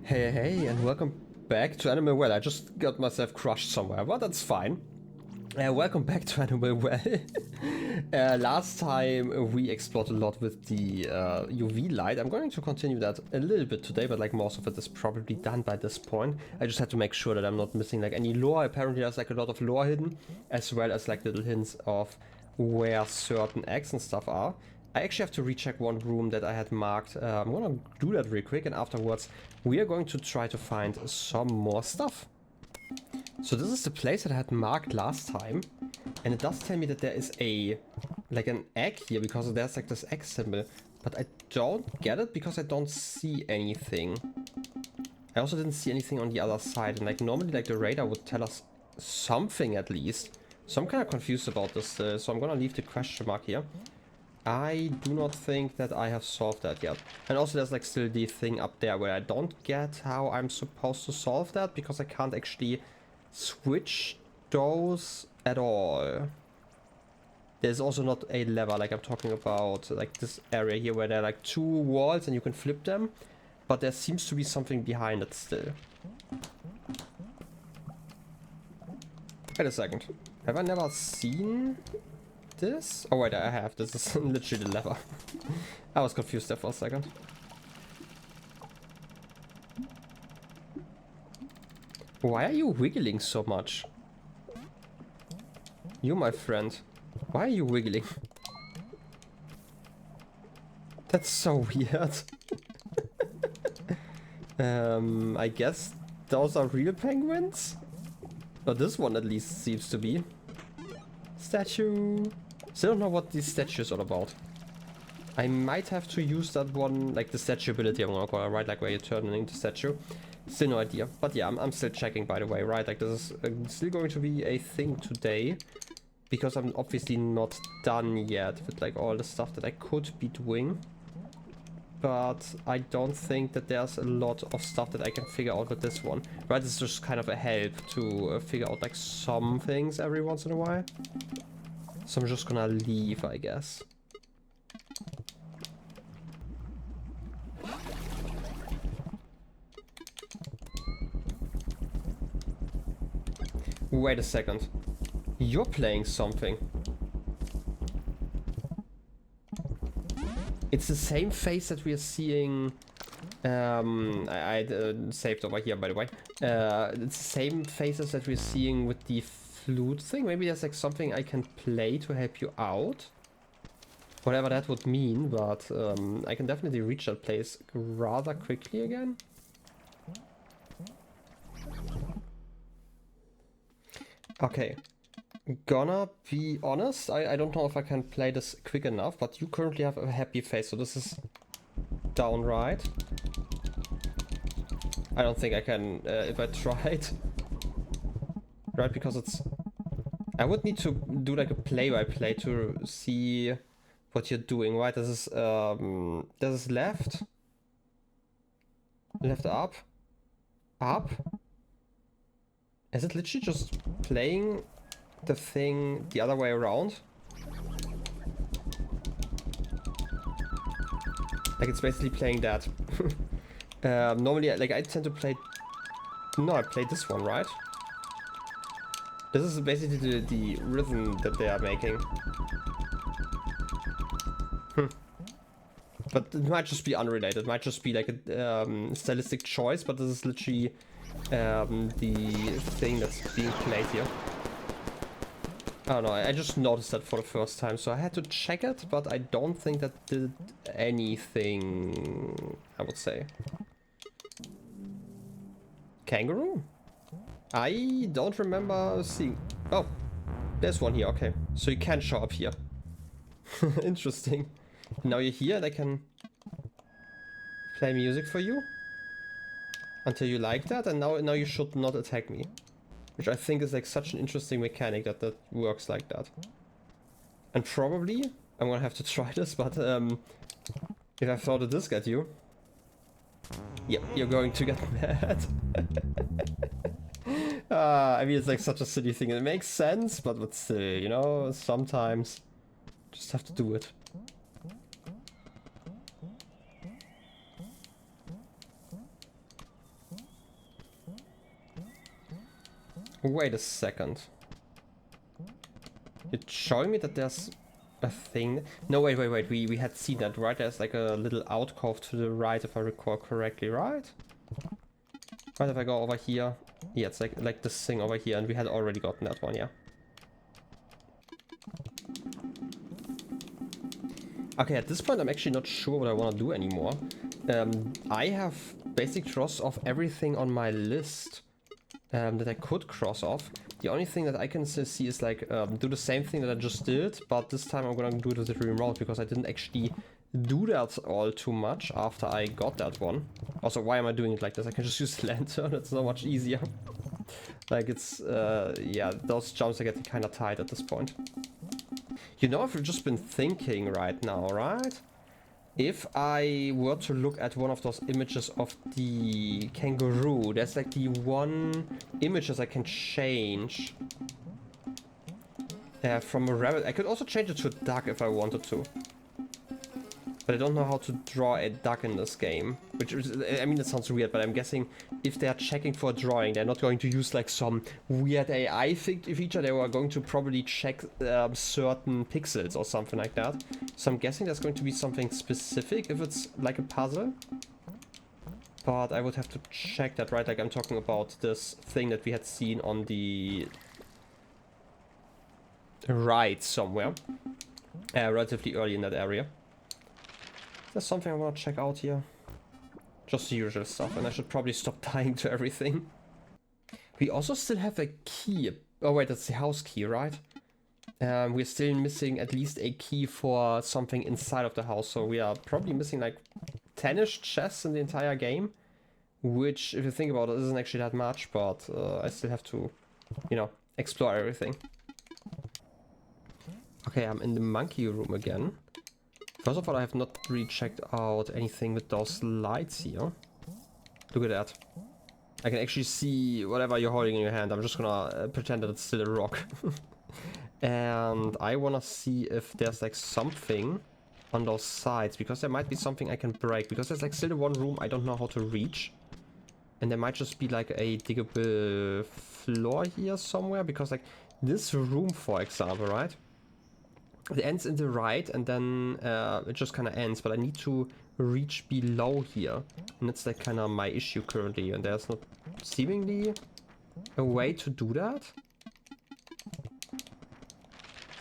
Hey, and welcome back to Animal Well. I just got myself crushed somewhere, but that's fine. Welcome back to Animal Well. Last time we explored a lot with the UV light. I'm going to continue that a little bit today, but like most of it is probably done by this point. I just had to make sure that I'm not missing like any lore. Apparently there's like a lot of lore hidden, as well as like little hints of where certain eggs and stuff are. I actually have to recheck one room that I had marked. I'm gonna do that real quick, and afterwards we are going to try to find some more stuff. So this is the place that I had marked last time, and it does tell me that there is like an egg here, because there's like this egg symbol, but I don't get it because I don't see anything. I also didn't see anything on the other side, and like normally like the radar would tell us something at least. So I'm kind of confused about this, so I'm gonna leave the question mark here. I do not think that I have solved that yet. And also there's like still the thing up there where I don't get how I'm supposed to solve that, because I can't actually switch those at all. There's also not a lever, like I'm talking about like this area here where there are like two walls and you can flip them, but there seems to be something behind it still. Wait a second. Have I never seen this? Oh wait, I have. This is literally the lever. I was confused there for a second. Why are you wiggling so much? You, my friend. Why are you wiggling? That's so weird. I guess those are real penguins? But this one at least seems to be. Statue. Still don't know what this statue is all about. I might have to use that one, like the statue ability, I'm gonna call it, right? Like where you turn it into statue. Still no idea. But yeah, I'm still checking, by the way, right? Like this is still going to be a thing today, because I'm obviously not done yet with like all the stuff that I could be doing. But I don't think that there's a lot of stuff that I can figure out with this one. Right, it's just kind of a help to figure out like some things every once in a while. So I'm just gonna leave, I guess. Wait a second. You're playing something. It's the same face that we are seeing. I saved over here, by the way. It's the same faces that we're seeing with the flute thing. Maybe there's like something I can play to help you out. Whatever that would mean, but I can definitely reach that place rather quickly again. Okay. Gonna be honest, I don't know if I can play this quick enough, but you currently have a happy face, so this is downright. I don't think I can if I tried. Right, because it's... I would need to do like a play-by-play to see what you're doing, right? This is left. Left up. Up. Is it literally just playing the thing the other way around? Like it's basically playing that. Normally, like I tend to play... No, I played this one, right? This is basically the rhythm that they are making. But it might just be unrelated. It might just be like a stylistic choice, but this is literally the thing that's being played here. I don't know, I just noticed that for the first time, so I had to check it, but I don't think that did anything, I would say. Kangaroo? I don't remember seeing... Oh, there's one here, okay. So you can show up here. Interesting. Now you're here and I can play music for you until you like that, and now you should not attack me. Which I think is like such an interesting mechanic that works like that. And probably, I'm gonna have to try this, but if I throw the disc at you, yep, you're going to get mad. I mean, it's like such a silly thing. It makes sense, but still, you know, sometimes just have to do it. Wait a second. You're showing me that there's a thing... No, wait. We had seen that, right? There's like a little alcove to the right, if I recall correctly, right? Right, if I go over here... Yeah, it's like this thing over here, and we had already gotten that one, yeah. Okay, at this point I'm actually not sure what I want to do anymore. I have basically crossed off everything on my list that I could cross off. The only thing that I can see is like do the same thing that I just did, but this time I'm gonna do it with the dream route because I didn't actually do that all too much after I got that one. Also, why am I doing it like this? I can just use the lantern, it's so much easier. Like it's, yeah, those jumps are getting kind of tight at this point. You know, I've just been thinking right now, right? If I were to look at one of those images of the kangaroo, there's like the one images I can change from a rabbit. I could also change it to a duck if I wanted to. But I don't know how to draw a duck in this game. Which is, I mean, it sounds weird, but I'm guessing if they're checking for a drawing, they're not going to use like some weird AI feature. They were going to probably check certain pixels or something like that. So I'm guessing there's going to be something specific if it's like a puzzle. But I would have to check that, right? Like I'm talking about this thing that we had seen on the right somewhere. Relatively early in that area. There's something I want to check out here. Just the usual stuff, and I should probably stop dying to everything. We also still have a key. Oh wait, that's the house key, right? We're still missing at least a key for something inside of the house, so we are probably missing like 10-ish chests in the entire game. Which, if you think about it, isn't actually that much, but I still have to, you know, explore everything. Okay, I'm in the monkey room again. First of all, I have not really checked out anything with those lights here. Look at that. I can actually see whatever you're holding in your hand. I'm just gonna pretend that it's still a rock. And I wanna see if there's like something on those sides, because there might be something I can break, because there's like still one room I don't know how to reach. And there might just be like a diggable floor here somewhere, because like this room, for example, right? It ends in the right, and then it just kind of ends, but I need to reach below here, and that's like kind of my issue currently, and there's not seemingly a way to do that.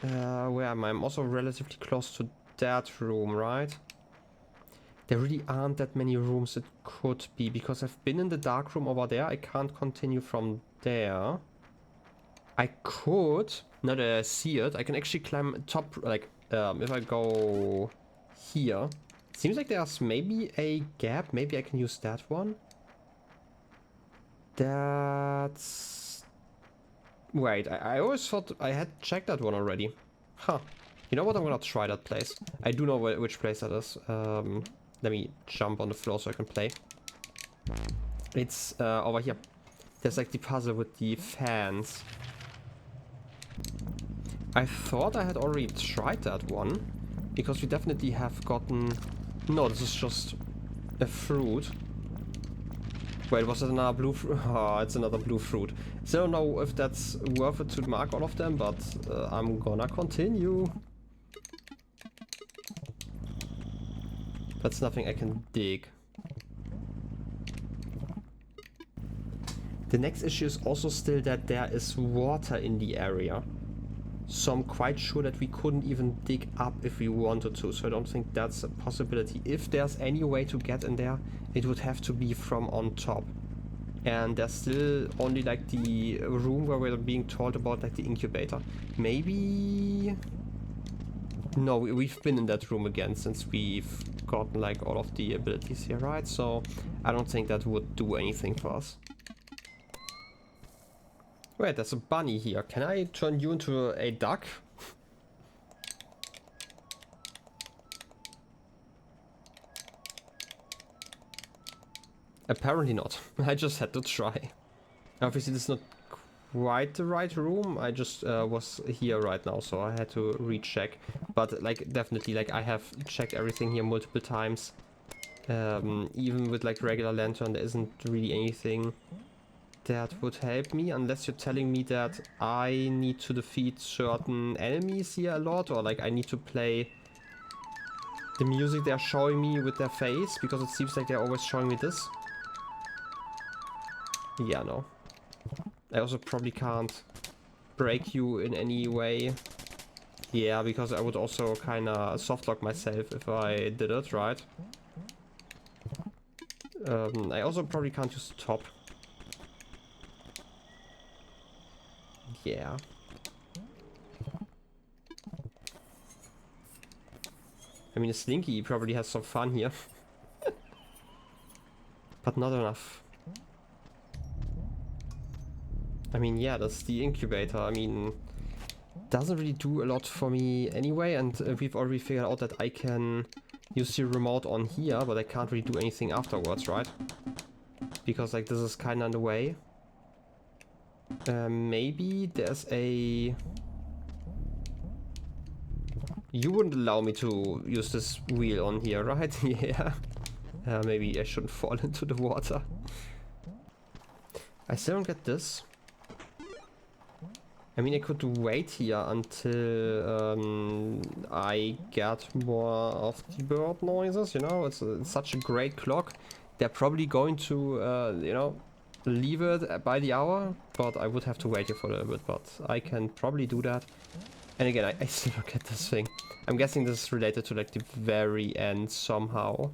Where am I? I'm also relatively close to that room, right? There really aren't that many rooms it could be, because I've been in the dark room over there. I can't continue from there. I could, now that I see it, I can actually climb top, like, if I go here. It seems like there's maybe a gap, maybe I can use that one. That's... Wait, I always thought I had checked that one already. Huh. You know what, I'm gonna try that place. I do know which place that is. Let me jump on the floor so I can play. It's over here. There's like the puzzle with the fans. I thought I had already tried that one, because we definitely have gotten... No, this is just a fruit. Wait, was it another blue fruit? Oh, it's another blue fruit. So I don't know if that's worth it to mark all of them, but I'm gonna continue. That's nothing I can dig. The next issue is also still that there is water in the area. So I'm quite sure that we couldn't even dig up if we wanted to. So I don't think that's a possibility. If there's any way to get in there, it would have to be from on top. And there's still only like the room where we're being told about like the incubator. Maybe... No, we've been in that room again since we've gotten like all of the abilities here, right? So I don't think that would do anything for us. Wait, there's a bunny here. Can I turn you into a duck? Apparently not. I just had to try. Obviously this is not quite the right room. I just was here right now, so I had to recheck. But like definitely, like I have checked everything here multiple times. Even with like regular lantern, there isn't really anything. that would help me, unless you're telling me that I need to defeat certain enemies here a lot, or like I need to play the music they're showing me with their face, because it seems like they're always showing me this. Yeah, no. I also probably can't break you in any way. Yeah, because I would also kinda softlock myself if I did it, right? I also probably can't use top. Yeah. I mean, Slinky probably has some fun here. But not enough. I mean, yeah, that's the incubator. I mean, doesn't really do a lot for me anyway, and we've already figured out that I can use the remote on here, but I can't really do anything afterwards, right? Because, like, this is kinda in the way. Maybe there's a... You wouldn't allow me to use this wheel on here, right? Yeah. Maybe I shouldn't fall into the water. I still don't get this. I mean, I could wait here until I get more of the bird noises, you know? It's such a great clock. They're probably going to, you know, leave it by the hour, but I would have to wait here for a little bit, but I can probably do that. And again, I still don't get this thing. I'm guessing this is related to like the very end somehow.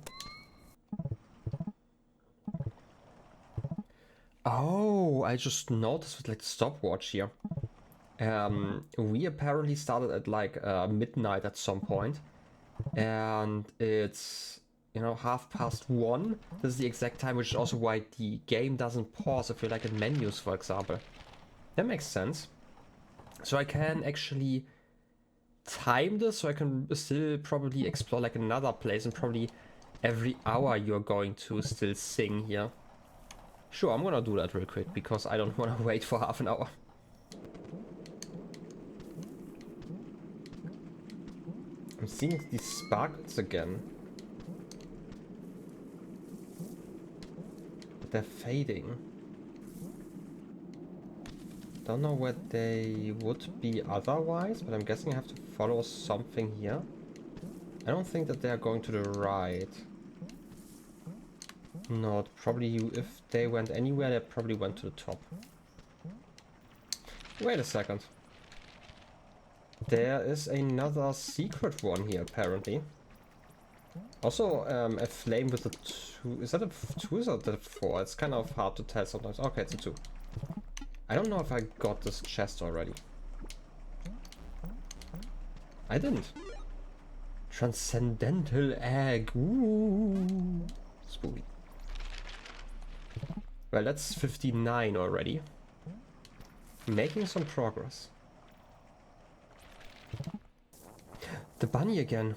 Oh, I just noticed with like the stopwatch here. We apparently started at like midnight at some point, and it's, you know, 1:30. This is the exact time, which is also why the game doesn't pause if you're like in menus, for example. That makes sense. So I can actually time this, so I can still probably explore like another place, and probably every hour you're going to still sing here. Sure, I'm gonna do that real quick, because I don't want to wait for half an hour. I'm seeing these sparkles again. But they're fading. Don't know where they would be otherwise, but I'm guessing I have to follow something here. I don't think that they are going to the right. No, probably if they went anywhere, they probably went to the top. Wait a second. There is another secret one here, apparently. Also, a flame with a 2. Is that a 2 or is that a 4? It's kind of hard to tell sometimes. Okay, it's a 2. I don't know if I got this chest already. I didn't. Transcendental egg. Ooh. Spooky. Well, that's 59 already. Making some progress. The bunny again.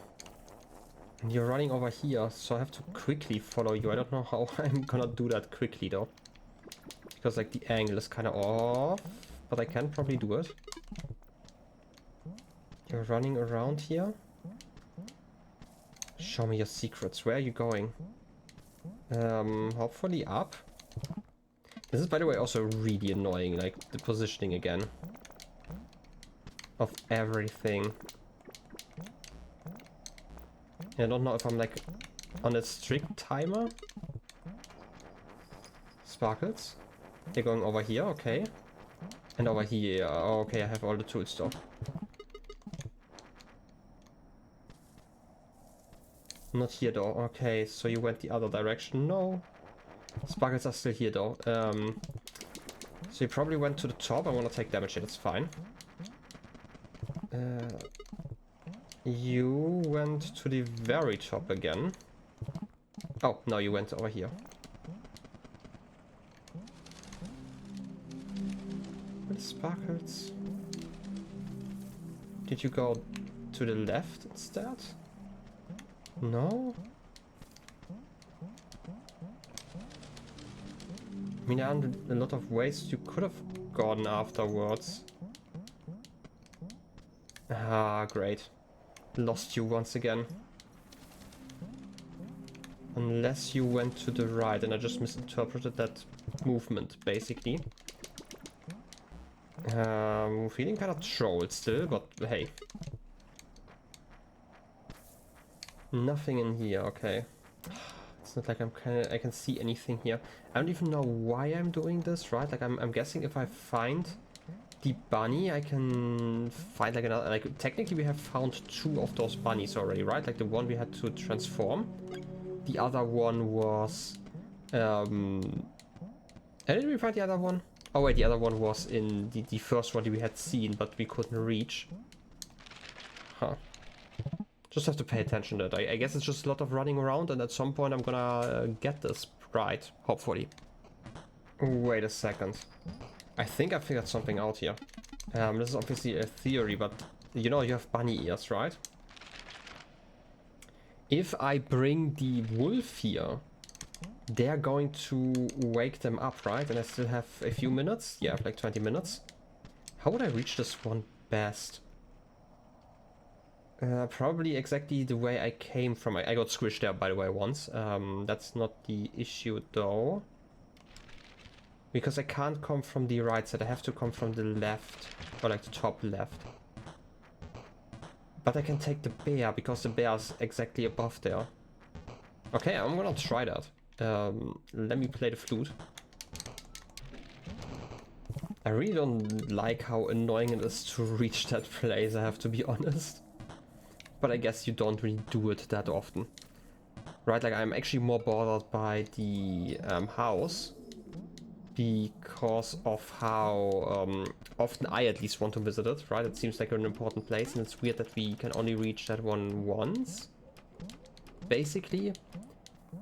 And you're running over here, so I have to quickly follow you. I don't know how I'm gonna do that quickly though. Because like the angle is kind of off, but I can probably do it. You're running around here. Show me your secrets. Where are you going? Hopefully up. This is, by the way, also really annoying, like the positioning again of everything. I don't know if I'm like on a strict timer. Sparkles. They're going over here, okay. And over here. Oh, okay, I have all the tools though. Not here though. Okay, so you went the other direction. No. Sparkles are still here though. So you probably went to the top. I want to take damage here, that's fine. You went to the very top again. Oh, no, you went over here. Where the sparkles? Did you go to the left instead? No? I mean, there are a lot of ways you could have gone afterwards. Ah, great. Lost you once again. Unless you went to the right and I just misinterpreted that movement, basically. Feeling kind of trolled still, but hey. Nothing in here, okay. It's not like I can see anything here. I don't even know why I'm doing this, right? Like I'm guessing if I find the bunny, I can find like another, like technically we have found 2 of those bunnies already, right? Like the one we had to transform. The other one was did we find the other one? Oh wait, the other one was in the first one that we had seen, but we couldn't reach. Huh. Just have to pay attention to it. I guess it's just a lot of running around, and at some point I'm gonna get this right, hopefully. Wait a second. I think I figured something out here. This is obviously a theory, but you know you have bunny ears, right? If I bring the wolf here, they're going to wake them up, right? And I still have a few minutes. Yeah, like 20 minutes. How would I reach this one best? Probably exactly the way I came from. I got squished there, by the way, once. That's not the issue, though. Because I can't come from the right side. I have to come from the left. Or like the top left. But I can take the bear, because the bear is exactly above there. Okay, I'm gonna try that. Let me play the flute. I really don't like how annoying it is to reach that place, I have to be honest. But I guess you don't really do it that often. Right, like I'm actually more bothered by the house. Because of how often I at least want to visit it, right? It seems like an important place, and it's weird that we can only reach that one once. Basically.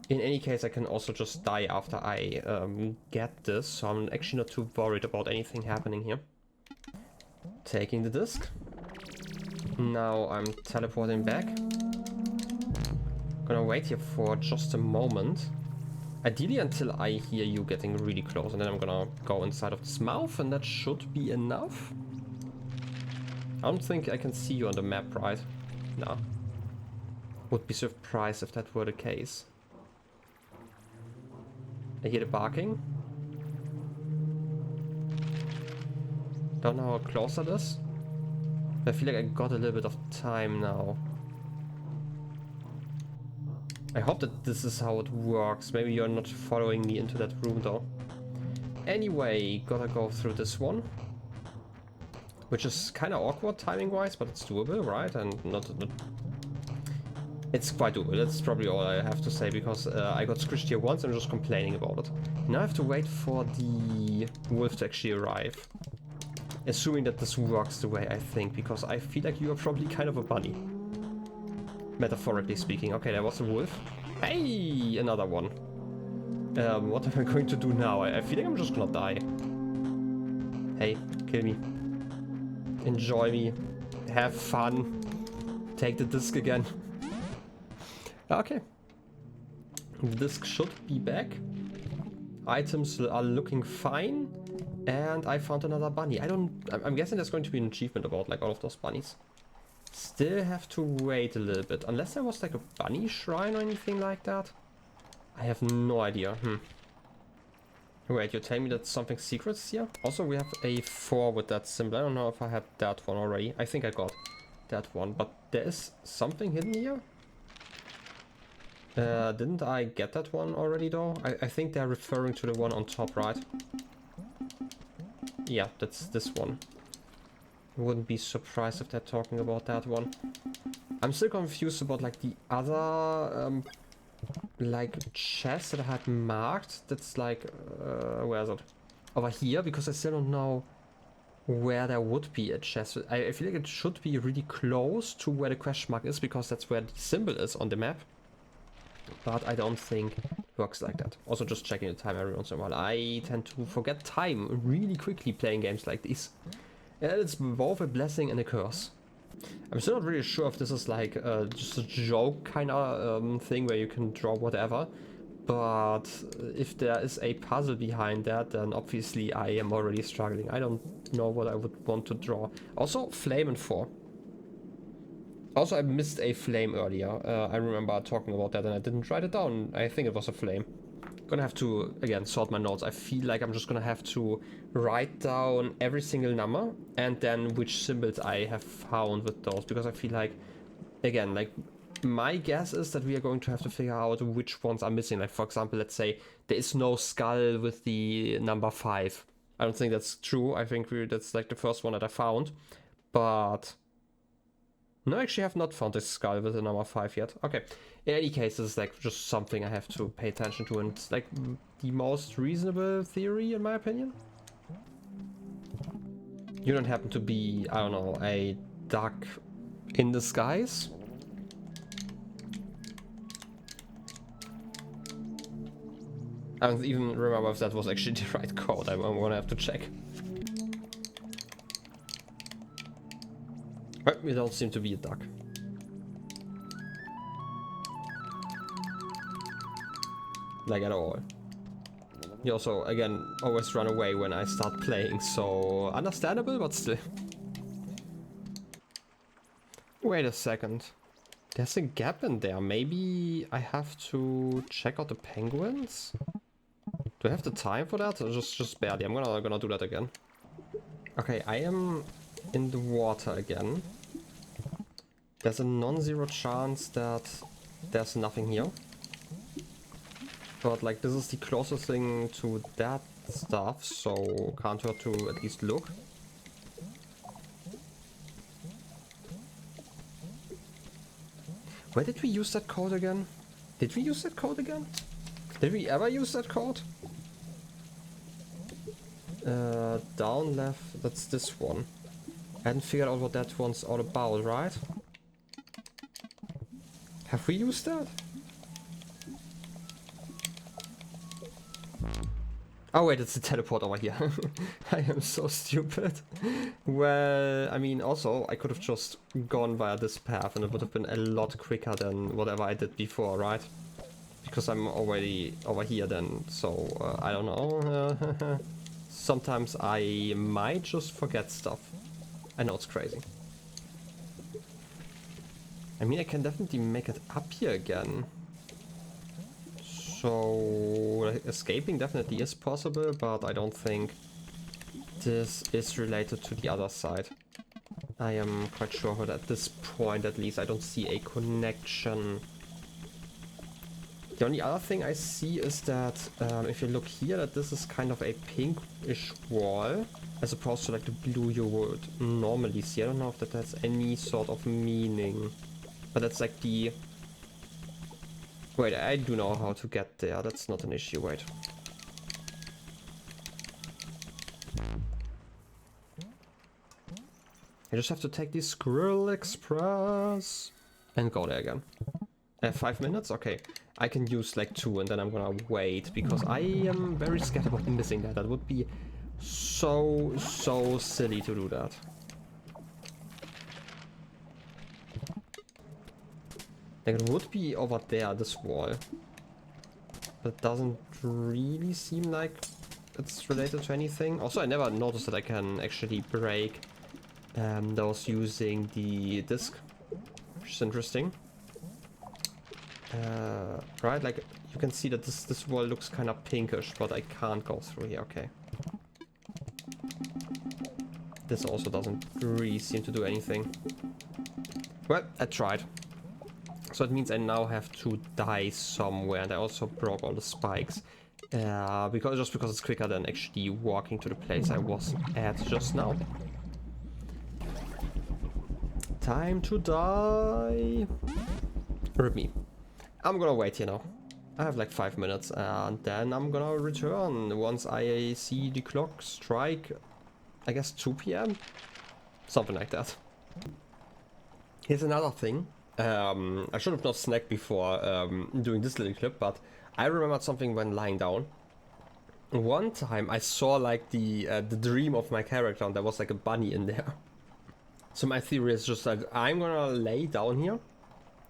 In any case, I can also just die after I get this, so I'm actually not too worried about anything happening here. Taking the disc. Now I'm teleporting back. Gonna wait here for just a moment. Ideally until I hear you getting really close, and then I'm gonna go inside of this mouth, and that should be enough. I don't think I can see you on the map, right? No. Would be surprised if that were the case. I hear the barking. Don't know how close that is. I feel like I got a little bit of time now. I hope that this is how it works. Maybe you're not following me into that room though. Anyway, gotta go through this one. Which is kind of awkward timing wise, but it's doable, right? And not it's quite doable. That's probably all I have to say, because I got squished here once and I'm just complaining about it. Now I have to wait for the wolf to actually arrive. Assuming that this works the way I think, because I feel like you are probably kind of a bunny. Metaphorically speaking. Okay, there was a wolf. Hey, another one. What am I going to do now? I feel like I'm just gonna die. Hey, kill me. Enjoy me. Have fun. Take the disc again. Okay. The disc should be back. Items are looking fine. And I found another bunny. I'm guessing there's going to be an achievement about like all of those bunnies. Still have to wait a little bit. Unless there was like a bunny shrine or anything like that. I have no idea. Wait, you're telling me that something secret's here? Also, we have a 4 with that symbol. I don't know if I had that one already. I think I got that one. But there is something hidden here? Didn't I get that one already though? I think they're referring to the one on top, right? Yeah, that's this one. Wouldn't be surprised if they're talking about that one. I'm still confused about like the other like chest that I had marked. That's like where is it? Over here, because I still don't know where there would be a chest. I feel like it should be really close to where the question mark is, because that's where the symbol is on the map. But I don't think it works like that. Also just checking the time every once in a while. I tend to forget time really quickly playing games like these. And it's both a blessing and a curse. I'm still not really sure if this is like just a joke kind of thing where you can draw whatever. But if there is a puzzle behind that, then obviously I am already struggling. I don't know what I would want to draw. Also, flame and 4. Also, I missed a flame earlier. I remember talking about that and I didn't write it down. I think it was a flame. Gonna have to, again, sort my notes. I feel like I'm just gonna have to write down every single number and then which symbols I have found with those, because I feel like, again, like, my guess is that we are going to have to figure out which ones are missing. Like, for example, let's say there is no skull with the number 5. I don't think that's true. I think that's like the first one that I found. But no, actually I have not found this skull with the number 5 yet. Okay. In any case, this is like just something I have to pay attention to, and it's like the most reasonable theory in my opinion. You don't happen to be, I don't know, a duck in the skies? I don't even remember if that was actually the right code. I'm gonna have to check. But we don't seem to be a duck. Like at all. You also, again, always run away when I start playing, so understandable, but still. Wait a second. There's a gap in there. Maybe I have to check out the penguins? Do I have the time for that? Or just barely. I'm gonna do that again. Okay, I am in the water again. There's a non-zero chance that there's nothing here. But like this is the closest thing to that stuff, so can't hurt to at least look. Where did we use that code again? Did we use that code again? Did we ever use that code? Down left, that's this one. I hadn't figured out what that one's all about, right? Have we used that? Oh wait, it's the teleport over here. I am so stupid. Well, I mean, also, I could have just gone via this path and it would have been a lot quicker than whatever I did before, right? Because I'm already over here then, so I don't know. Sometimes I might just forget stuff. I know it's crazy. I mean, I can definitely make it up here again. So escaping definitely is possible, but I don't think this is related to the other side. I am quite sure that at this point at least I don't see a connection. The only other thing I see is that if you look here, that this is kind of a pinkish wall as opposed to like the blue you would normally see. I don't know if that has any sort of meaning, but that's like the... Wait, I do know how to get there. That's not an issue. Wait. I just have to take the Squirrel Express and go there again. 5 minutes? Okay. I can use like 2 and then I'm gonna wait because I am very scared about missing that. That would be so silly to do that. Like it would be over there, this wall. But it doesn't really seem like it's related to anything. Also, I never noticed that I can actually break those using the disc, which is interesting. Right, like you can see that this wall looks kind of pinkish, but I can't go through here. Okay. This also doesn't really seem to do anything. Well, I tried. So it means I now have to die somewhere, and I also broke all the spikes. Because it's quicker than actually walking to the place I was at just now. Time to die. Rip me. I'm gonna wait here now. I have like 5 minutes and then I'm gonna return once I see the clock strike, I guess 2 PM? Something like that. Here's another thing. I should have not snacked before doing this little clip, but I remembered something when lying down. One time I saw like the dream of my character and there was like a bunny in there. So my theory is just that I'm gonna lay down here.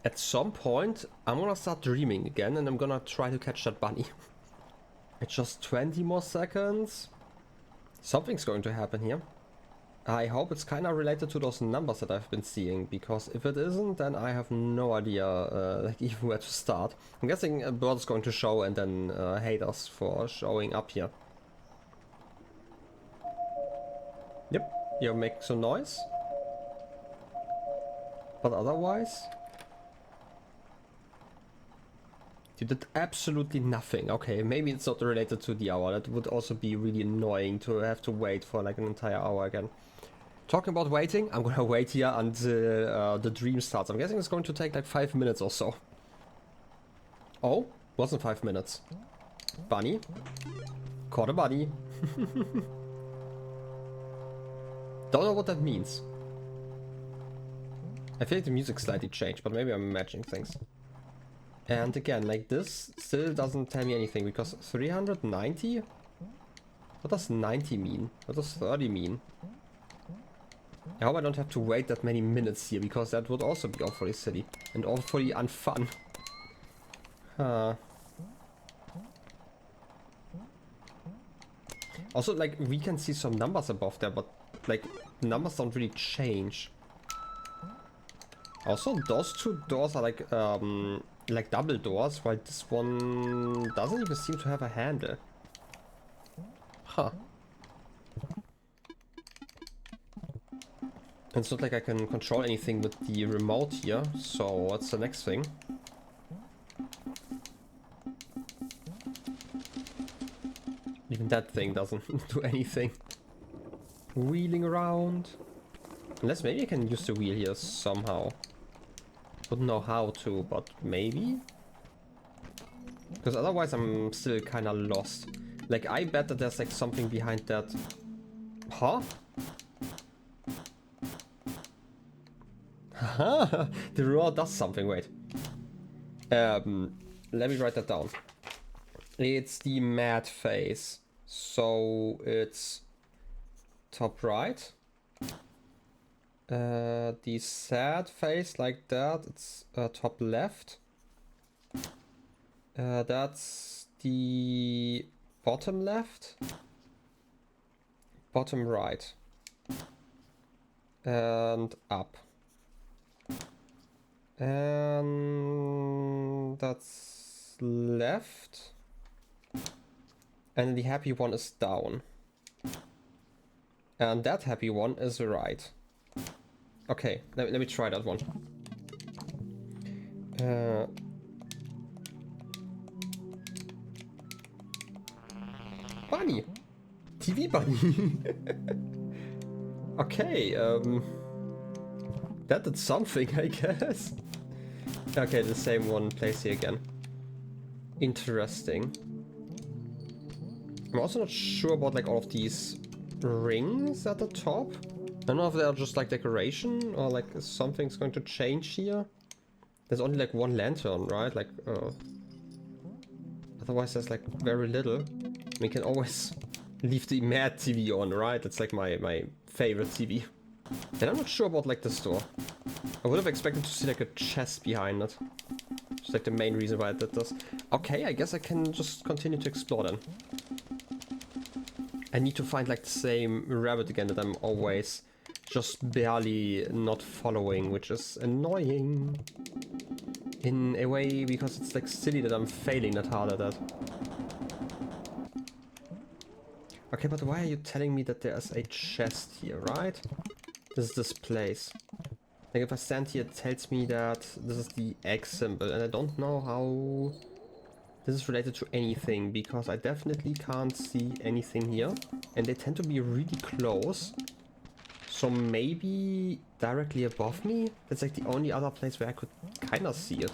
At some point, I'm gonna start dreaming again and I'm gonna try to catch that bunny. It's just 20 more seconds. Something's going to happen here. I hope it's kind of related to those numbers that I've been seeing, because if it isn't, then I have no idea like even where to start. I'm guessing a bird is going to show and then hate us for showing up here. Yep, you make some noise. But otherwise... you did absolutely nothing. Okay, maybe it's not related to the hour. That would also be really annoying to have to wait for like an entire hour again. Talking about waiting, I'm gonna wait here until the dream starts. I'm guessing it's going to take like 5 minutes or so. Oh, wasn't 5 minutes. Bunny. Caught a bunny. Don't know what that means. I feel like the music slightly changed, but maybe I'm imagining things. And again, like this still doesn't tell me anything, because 390? What does 90 mean? What does 30 mean? I hope I don't have to wait that many minutes here, because that would also be awfully silly and awfully unfun. Also, like, we can see some numbers above there, but like, numbers don't really change. Also, those two doors are like double doors, while this one doesn't even seem to have a handle. Huh. It's not like I can control anything with the remote here, so what's the next thing? Even that thing doesn't do anything. Wheeling around. Unless maybe I can use the wheel here somehow. Wouldn't know how to, but maybe? Because otherwise I'm still kinda lost. Like, I bet that there's like something behind that. Huh? The roar does something, wait. Let me write that down. It's the mad phase. So it's top right. The sad phase like that, it's top left. That's the bottom left. Bottom right. And up. And that's left. And the happy one is down. And that happy one is right. Okay, let me try that one. Bunny! TV bunny! Okay, that did something, I guess. Okay, the same one plays here again. Interesting. I'm also not sure about like all of these rings at the top. I don't know if they're just like decoration or like something's going to change here. There's only like one lantern, right? Like, otherwise there's like very little. We can always leave the Mad TV on, right? That's like my favorite TV. And I'm not sure about like this door. I would have expected to see like a chest behind it. It's like the main reason why I did this. Okay, I guess I can just continue to explore then. I need to find like the same rabbit again that I'm always just barely not following, which is annoying in a way, because it's like silly that I'm failing that hard at that. Okay, but why are you telling me that there's a chest here, right? This is this place. Like if I stand here, it tells me that this is the X symbol, and I don't know how this is related to anything, because I definitely can't see anything here, and they tend to be really close. So maybe directly above me? That's like the only other place where I could kind of see it.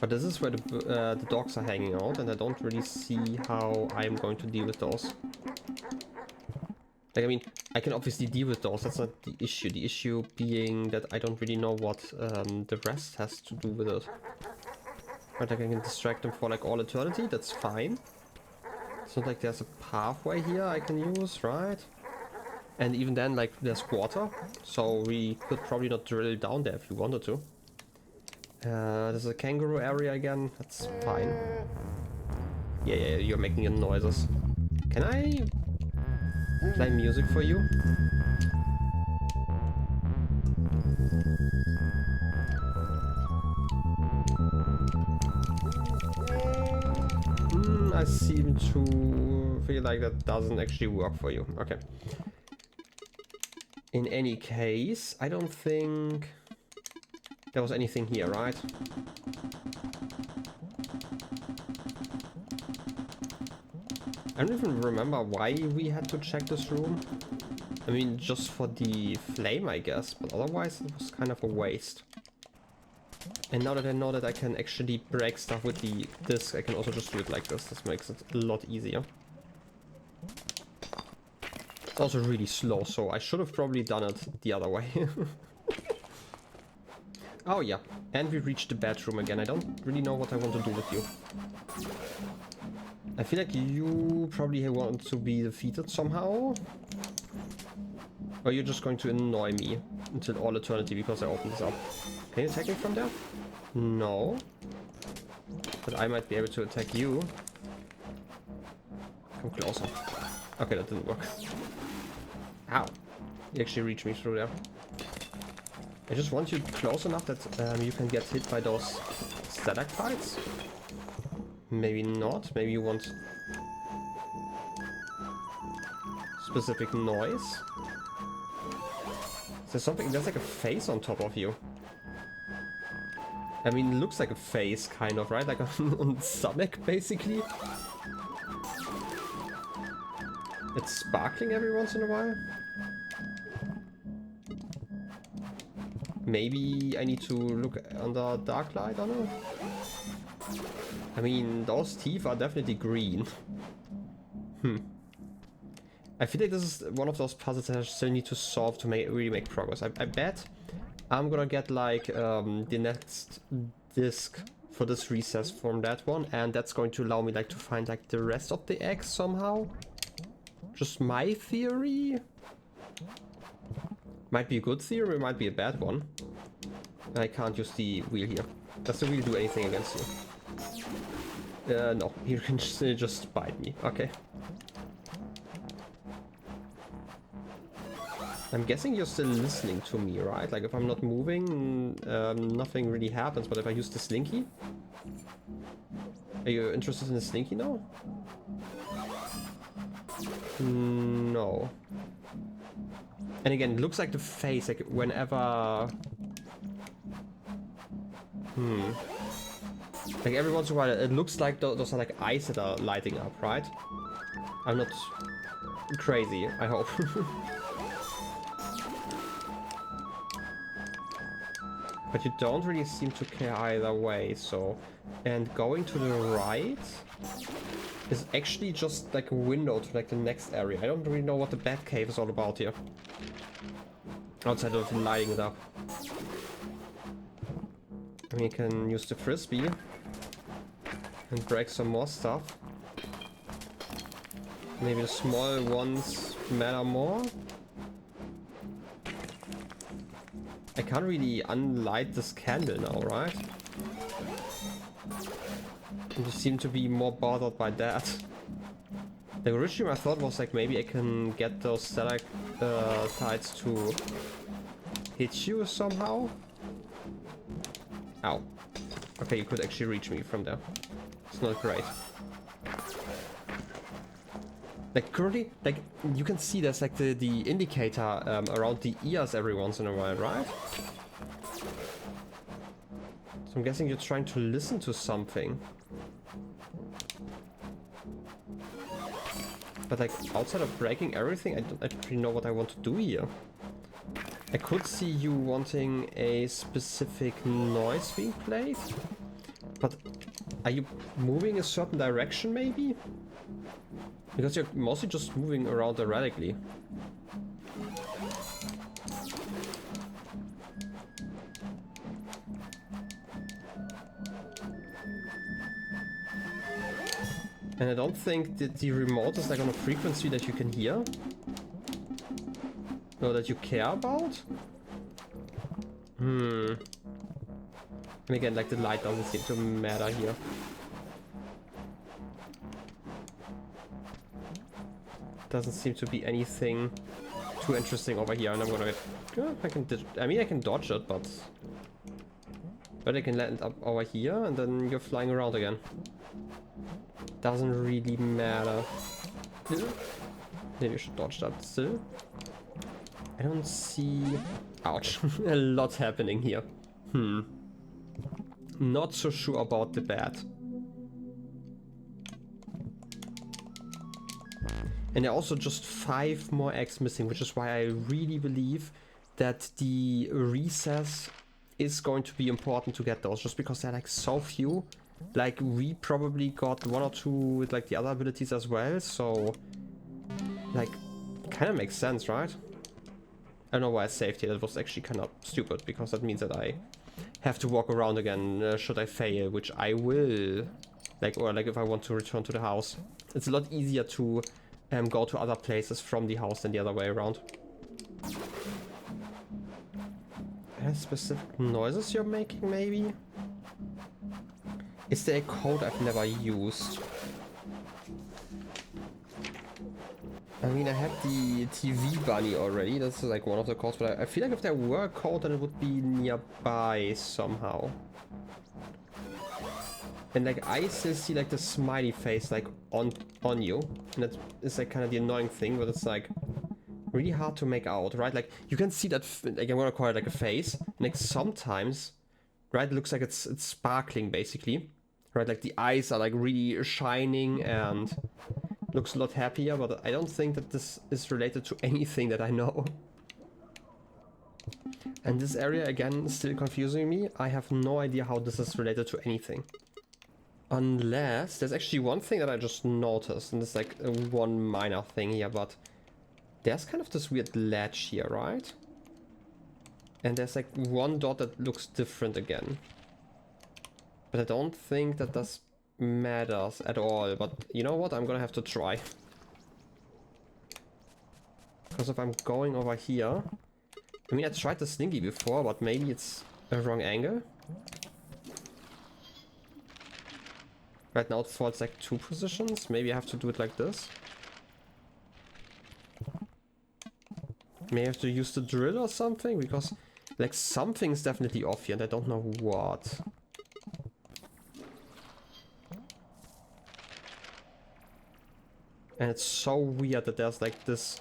But this is where the dogs are hanging out, and I don't really see how I'm going to deal with those. Like, I mean, I can obviously deal with those, that's not the issue. The issue being that I don't really know what the rest has to do with it. But like, I can distract them for like all eternity, that's fine. It's not like there's a pathway here I can use, right? And even then, like, there's water, so we could probably not drill down there if we wanted to. There's a kangaroo area again, that's fine. Yeah, you're making your noises. Can I play music for you? I seem to feel like that doesn't actually work for you. Okay. In any case, I don't think there was anything here, right? I don't even remember why we had to check this room. I mean, just for the flame, I guess, but otherwise it was kind of a waste. And now that I know that I can actually break stuff with the disc, I can also just do it like this. This makes it a lot easier. It's also really slow, so I should have probably done it the other way. Oh yeah, and we reached the bedroom again. I don't really know what I want to do with you. I feel like you probably want to be defeated somehow. Or you're just going to annoy me until all eternity because I opened this up. Can you attack me from there? No. But I might be able to attack you. Come closer. Okay, that didn't work. Ow. You actually reached me through there. I just want you close enough that you can get hit by those stalactites. Maybe not. Maybe you want specific noise. There's something, there's like a face on top of you. I mean, it looks like a face, kind of, right? Like on the stomach, basically. It's sparkling every once in a while. Maybe I need to look under dark light, I don't know. I mean, those teeth are definitely green. I feel like this is one of those puzzles that I still need to solve to really make progress. I bet I'm gonna get like the next disc for this recess from that one, and that's going to allow me like to find like the rest of the eggs somehow. Just my theory. Might be a good theory, it might be a bad one. I can't use the wheel here. Does the wheel do anything against you? No, he can just bite me. Okay. I'm guessing you're still listening to me, right? Like if I'm not moving, nothing really happens. But if I use the slinky, are you interested in the slinky now? No. And again, it looks like the face, like whenever... Like every once in a while, it looks like those are like eyes that are lighting up, right? I'm not crazy, I hope. But you don't really seem to care either way, so... And going to the right is actually just like a window to like the next area. I don't really know what the bat cave is all about here. Outside of lighting it up. I mean, you can use the frisbee and break some more stuff. Maybe the small ones matter more. I can't really unlight this candle now, right? And you seem to be more bothered by that. Like originally my thought was like maybe I can get those stalactites to hit you somehow. Ow. Okay, you could actually reach me from there. It's not great. Like currently, like you can see there's like the indicator around the ears every once in a while, right? So I'm guessing you're trying to listen to something. But like outside of breaking everything, I don't really know what I want to do here. I could see you wanting a specific noise being played. But are you moving a certain direction maybe? Because you're mostly just moving around erratically. And I don't think that the remote is like on a frequency that you can hear. Or that you care about. And again, like the light doesn't seem to matter here. Doesn't seem to be anything too interesting over here, and I'm gonna get... I mean, I can dodge it, but I can land up over here, and then you're flying around again. Doesn't really matter. Maybe I should dodge that still. I don't see... Ouch. A lot happening here. Not so sure about the bat. And there are also just 5 more eggs missing, which is why I really believe that the recess is going to be important to get those, just because they're like so few. Like, we probably got 1 or 2 with like the other abilities as well, so like, kind of makes sense, right? I don't know why I saved here. That was actually kind of stupid, because that means that I have to walk around again should I fail, which I will. Like, or like if I want to return to the house. It's a lot easier to go to other places from the house than the other way around. Any specific noises you're making, maybe? Is there a code I've never used? I mean, I had the TV bunny already. That's like one of the codes, but I feel like if there were a code, then it would be nearby somehow. And like, I still see like the smiley face like on you, and that is like kind of the annoying thing, but it's like really hard to make out, right? Like, you can see that, like, I'm gonna call it like a face, and like sometimes, right, it looks like it's sparkling basically, right? Like the eyes are like really shining and looks a lot happier, but I don't think that this is related to anything that I know. And this area again is still confusing me. I have no idea how this is related to anything. Unless, there's actually one thing that I just noticed, and it's like one minor thing here, but there's kind of this weird ledge here, right? And there's like one dot that looks different again. But I don't think that this matters at all, but you know what? I'm gonna have to try. Because if I'm going over here... I mean, I tried the slinky before, but maybe it's a wrong angle. Right now it falls like 2 positions. Maybe I have to do it like this. May I have to use the drill or something? Because like something's definitely off here and I don't know what. And it's so weird that there's like this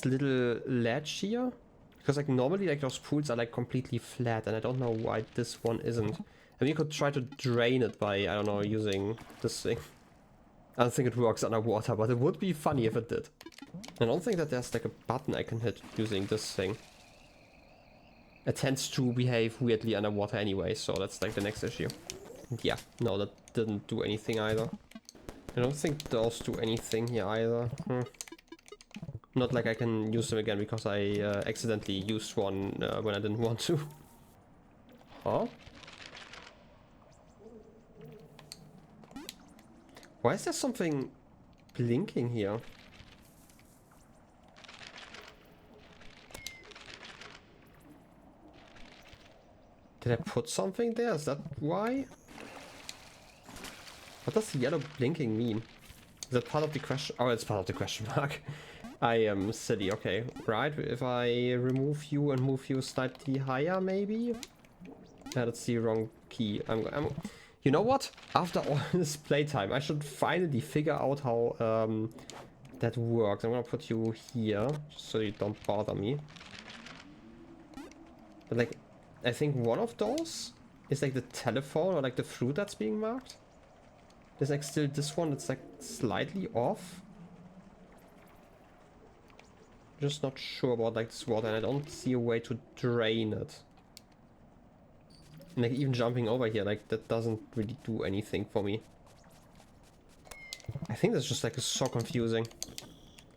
little ledge here. Because like normally like those pools are like completely flat and I don't know why this one isn't. I mean, you could try to drain it by, I don't know, using this thing. I don't think it works underwater, but it would be funny if it did. I don't think that there's like a button I can hit using this thing. It tends to behave weirdly underwater anyway, so that's like the next issue. Yeah, no, that didn't do anything either. I don't think those do anything here either. Not like I can use them again because I accidentally used one when I didn't want to. Huh? Why is there something blinking here? Did I put something there? Is that why? What does the yellow blinking mean? Is that part of the question? Oh, it's part of the question mark. I am silly. Okay, right. If I remove you and move you slightly higher, maybe? Yeah, that's the wrong key. You know what? After all this playtime, I should finally figure out how that works. I'm gonna put you here, so you don't bother me. But like, I think one of those is like the telephone or like the fruit that's being marked. There's like still this one that's like slightly off. Just not sure about like this water, and I don't see a way to drain it. And like even jumping over here, like that doesn't really do anything for me. I think that's just like so confusing.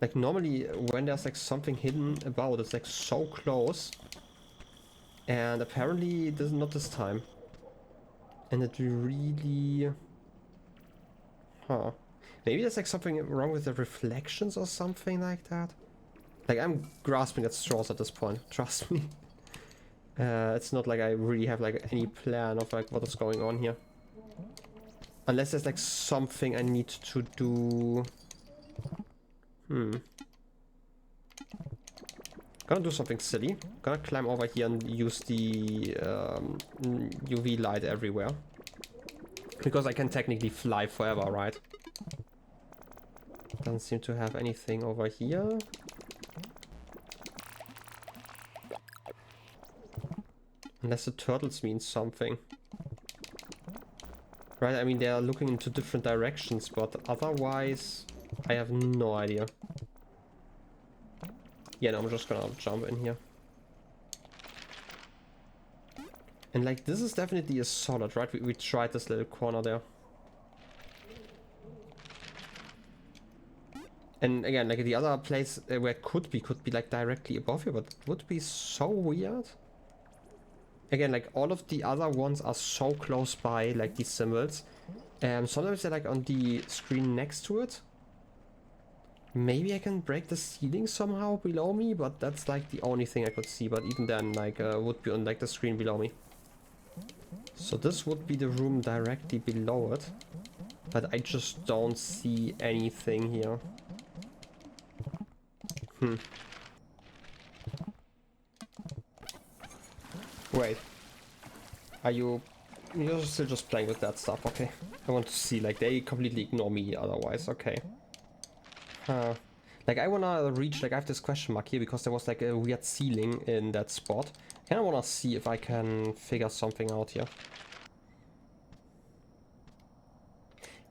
Like normally when there's like something hidden about, it's like so close. And apparently this is not this time. And it really... Huh. Maybe there's like something wrong with the reflections or something like that. Like I'm grasping at straws at this point, trust me. It's not like I really have like any plan of like what is going on here. Unless there's like something I need to do. Gonna do something silly. Gonna climb over here and use the UV light everywhere. Because I can technically fly forever, right? Doesn't seem to have anything over here. Unless the turtles mean something. Right, I mean they are looking into different directions, but otherwise I have no idea. Yeah, no, I'm just gonna jump in here. And like this is definitely a solid, right? We tried this little corner there. And again, like the other place where it could be like directly above you, but it would be so weird. Again, like all of the other ones are so close by, like these symbols. Sometimes they're like on the screen next to it. Maybe I can break the ceiling somehow below me, but that's like the only thing I could see. But even then, like, would be on like the screen below me. So this would be the room directly below it. But I just don't see anything here. Wait. Are you... You're still just playing with that stuff, okay. I want to see, like, they completely ignore me otherwise, okay. Like, I wanna reach, like, I have this question mark here because there was, like, a weird ceiling in that spot. And I wanna see if I can figure something out here.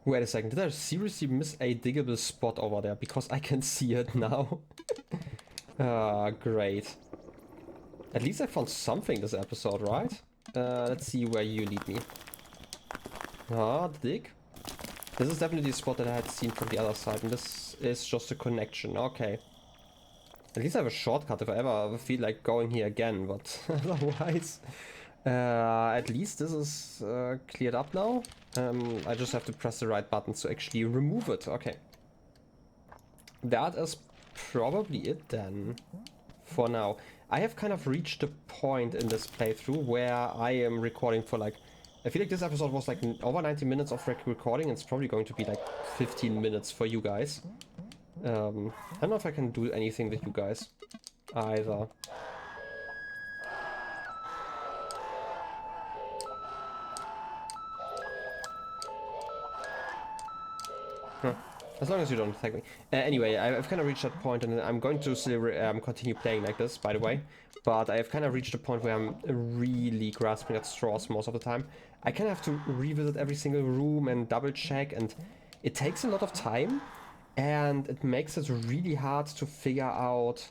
Wait a second, did I seriously miss a diggable spot over there? Because I can see it now. Great. At least I found something this episode, right? Let's see where you lead me. Dig. This is definitely the spot that I had seen from the other side, and this is just a connection. Okay. At least I have a shortcut if I ever feel like going here again, but otherwise... at least this is cleared up now. I just have to press the right buttons to actually remove it. Okay. That is probably it then. For now. I have kind of reached the point in this playthrough where I am recording for like... I feel like this episode was like over 90 minutes of recording. It's probably going to be like 15 minutes for you guys. I don't know if I can do anything with you guys either. As long as you don't attack me. Anyway, I've kind of reached that point, and I'm going to still continue playing like this, by the way. But I've kind of reached a point where I'm really grasping at straws most of the time. I kind of have to revisit every single room and double check, and it takes a lot of time. And it makes it really hard to figure out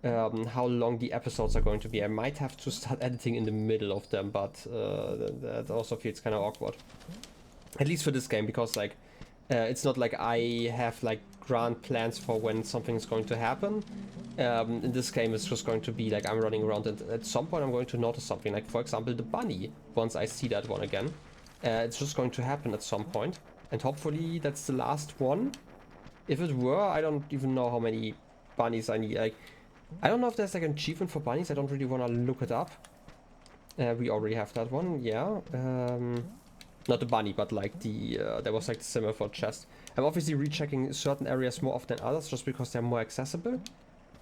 how long the episodes are going to be. I might have to start editing in the middle of them, but that also feels kind of awkward. At least for this game, because like... it's not like I have like grand plans for when something is going to happen. In this game it's just going to be like I'm running around, and at some point I'm going to notice something, like for example the bunny. Once I see that one again, it's just going to happen at some point, and hopefully that's the last one. If it were, I don't even know how many bunnies I need. Like, I don't know if there's like an achievement for bunnies. I don't really want to look it up. We already have that one, yeah. Not the bunny, but like the, there was like the symbol for chest. I'm obviously rechecking certain areas more often than others, just because they're more accessible.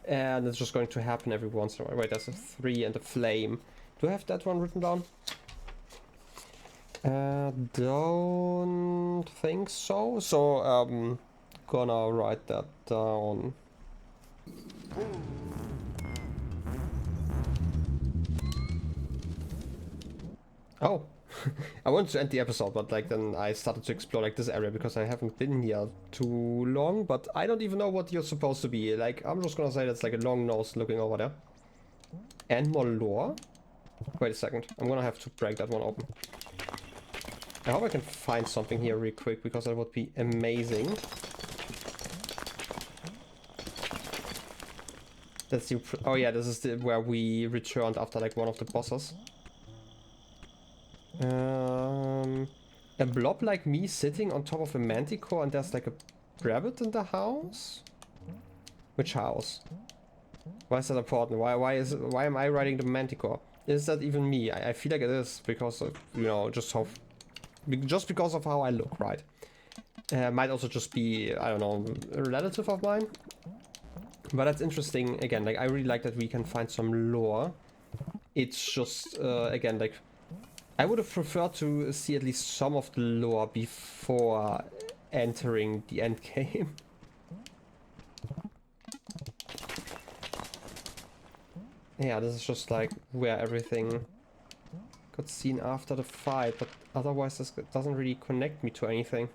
And it's just going to happen every once in a while. Wait, there's a 3 and a flame. Do I have that one written down? Don't think so. So, gonna write that down. Oh. I wanted to end the episode, but like then I started to explore like this area because I haven't been here too long, but I don't even know what you're supposed to be. Like, I'm just gonna say that's like a long nose looking over there. And more lore. Wait a second, I'm gonna have to break that one open. I hope I can find something here real quick, because that would be amazing. That's the... Oh yeah, this is the where we returned after like one of the bosses. A blob like me sitting on top of a manticore, and there's like a rabbit in the house? Which house? Why is that important? Why am I riding the manticore? Is that even me? I feel like it is, because of, you know, just how just because of how I look, right? Might also just be, I don't know, a relative of mine. But that's interesting. Again, like, I really like that we can find some lore. It's just, again, like, I would have preferred to see at least some of the lore before entering the end game. Yeah, this is just like where everything got seen after the fight, but otherwise this doesn't really connect me to anything.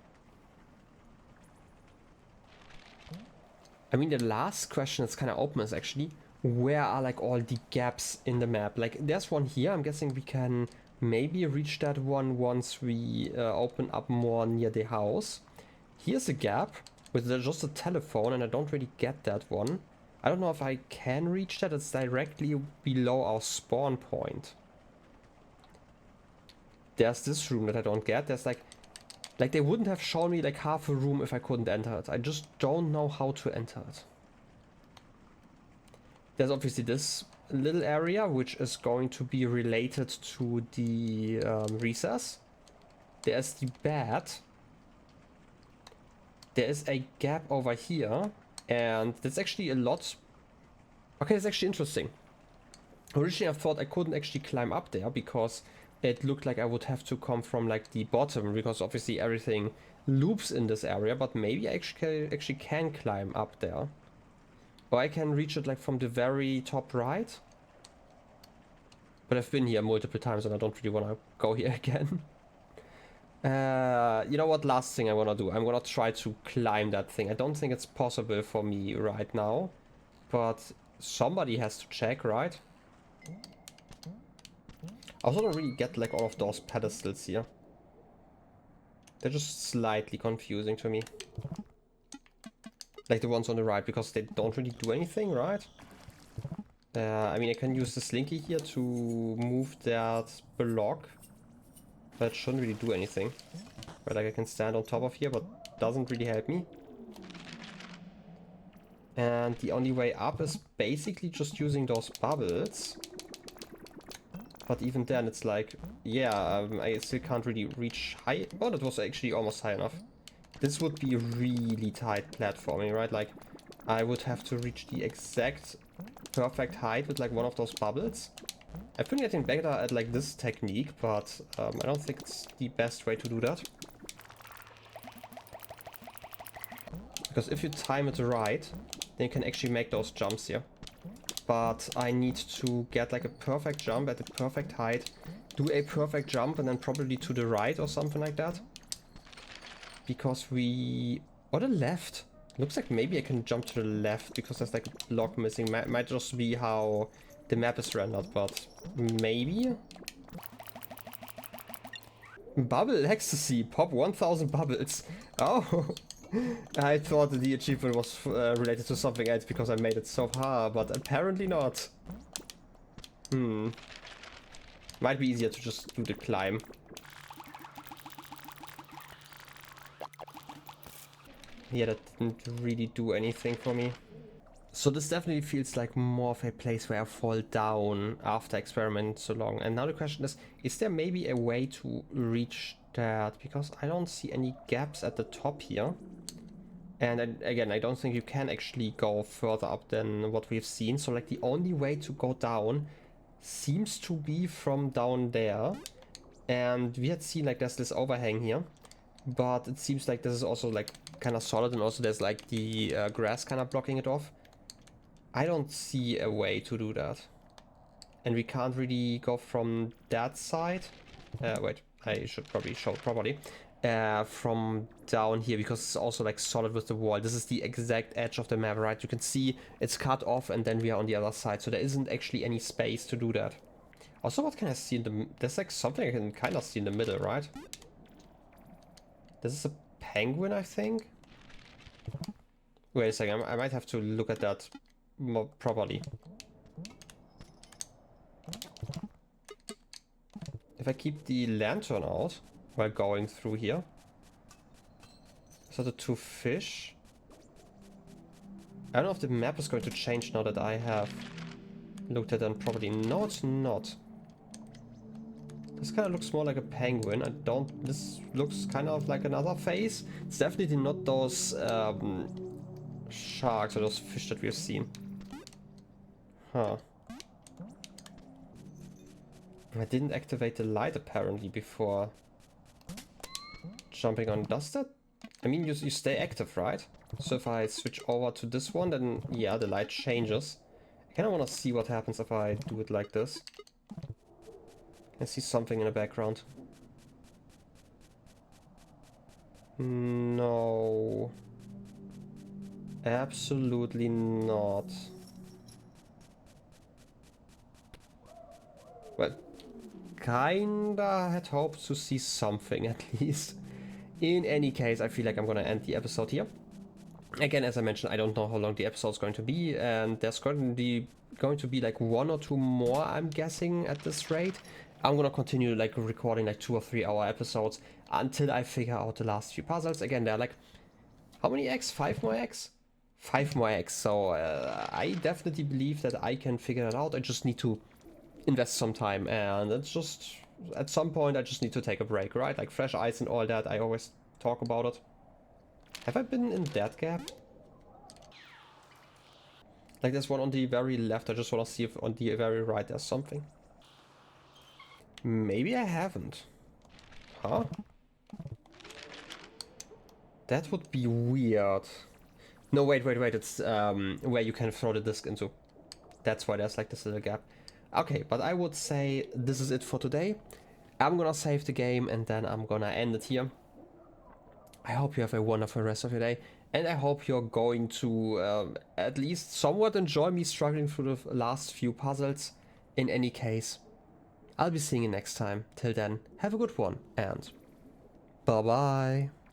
I mean, the last question that's kind of open is actually, where are like all the gaps in the map? Like, there's one here. I'm guessing we can maybe reach that one once we open up more near the house. Here's a gap with just a telephone, and I don't really get that one. I don't know if I can reach that. It's directly below our spawn point. There's this room that I don't get. There's like they wouldn't have shown me like half a room if I couldn't enter it. I just don't know how to enter it. There's obviously this little area which is going to be related to the recess. There's the bed. There is a gap over here, and that's actually a lot. Okay, it's actually interesting. Originally I thought I couldn't actually climb up there because it looked like I would have to come from like the bottom, because obviously everything loops in this area, but maybe I actually can climb up there. Or I can reach it like from the very top right. But I've been here multiple times and I don't really want to go here again. You know what, last thing I want to do, I'm going to try to climb that thing. I don't think it's possible for me right now, but somebody has to check, right? I also don't really get like all of those pedestals here. They're just slightly confusing to me. Like the ones on the right, because they don't really do anything, right? I mean, I can use the slinky here to move that block. That shouldn't really do anything. But like I can stand on top of here, but doesn't really help me. And the only way up is basically just using those bubbles. But even then, it's like, yeah, I still can't really reach high. Oh, that was actually almost high enough. This would be really tight platforming, right? Like, I would have to reach the exact perfect height with like one of those bubbles. I've been getting better at like this technique, but I don't think it's the best way to do that. Because if you time it right, then you can actually make those jumps here. But I need to get like a perfect jump at the perfect height, do a perfect jump, and then probably to the right or something like that. Because or the left. Looks like maybe I can jump to the left because there's like a block missing. Might just be how the map is rendered, but maybe. Bubble ecstasy, pop 1000 bubbles. Oh, I thought the achievement was related to something else because I made it so far, but apparently not. Might be easier to just do the climb. Yeah, that didn't really do anything for me. So this definitely feels like more of a place where I fall down after experimenting so long. And now the question is there maybe a way to reach that? Because I don't see any gaps at the top here. And again, I don't think you can actually go further up than what we've seen. So like the only way to go down seems to be from down there. And we had seen like there's this overhang here. But it seems like this is also like kind of solid, and also there's like the grass kind of blocking it off. I don't see a way to do that. And we can't really go from that side. Wait, I should probably show it properly. From down here, because it's also like solid with the wall. This is the exact edge of the map, right? You can see it's cut off and then we are on the other side. So there isn't actually any space to do that. Also, what can I see in the... There's like something I can kind of see in the middle, right? This is a penguin, I think. Wait a second, I might have to look at that more properly. If I keep the lantern out while going through here. Is that the two fish? I don't know if the map is going to change now that I have looked at them properly. No, it's not. This kind of looks more like a penguin. This looks kind of like another face. It's definitely not those sharks or those fish that we've seen. Huh. I didn't activate the light apparently before jumping on. Does that? I mean, you stay active, right? So if I switch over to this one, then yeah, the light changes. I kind of want to see what happens if I do it like this. I see something in the background. No. Absolutely not. Well, kinda had hoped to see something at least. In any case, I feel like I'm gonna end the episode here. Again, as I mentioned, I don't know how long the episode's going to be, and there's going to be like 1 or 2 more, I'm guessing, at this rate. I'm gonna continue like recording like 2 or 3 hour episodes until I figure out the last few puzzles. Again, they're like, how many eggs? 5 more eggs? 5 more eggs, so I definitely believe that I can figure it out. I just need to invest some time, and it's just, at some point I just need to take a break, right? Like fresh ice and all that, I always talk about it. Have I been in that gap? Like there's one on the very left, I just want to see if on the very right there's something. Maybe I haven't. Huh? That would be weird. No, wait, it's where you can throw the disc into. That's why there's like this little gap. Okay, but I would say this is it for today. I'm gonna save the game and then I'm gonna end it here. I hope you have a wonderful rest of your day, and I hope you're going to at least somewhat enjoy me struggling through the last few puzzles. In any case, I'll be seeing you next time. Till then, have a good one, and bye bye.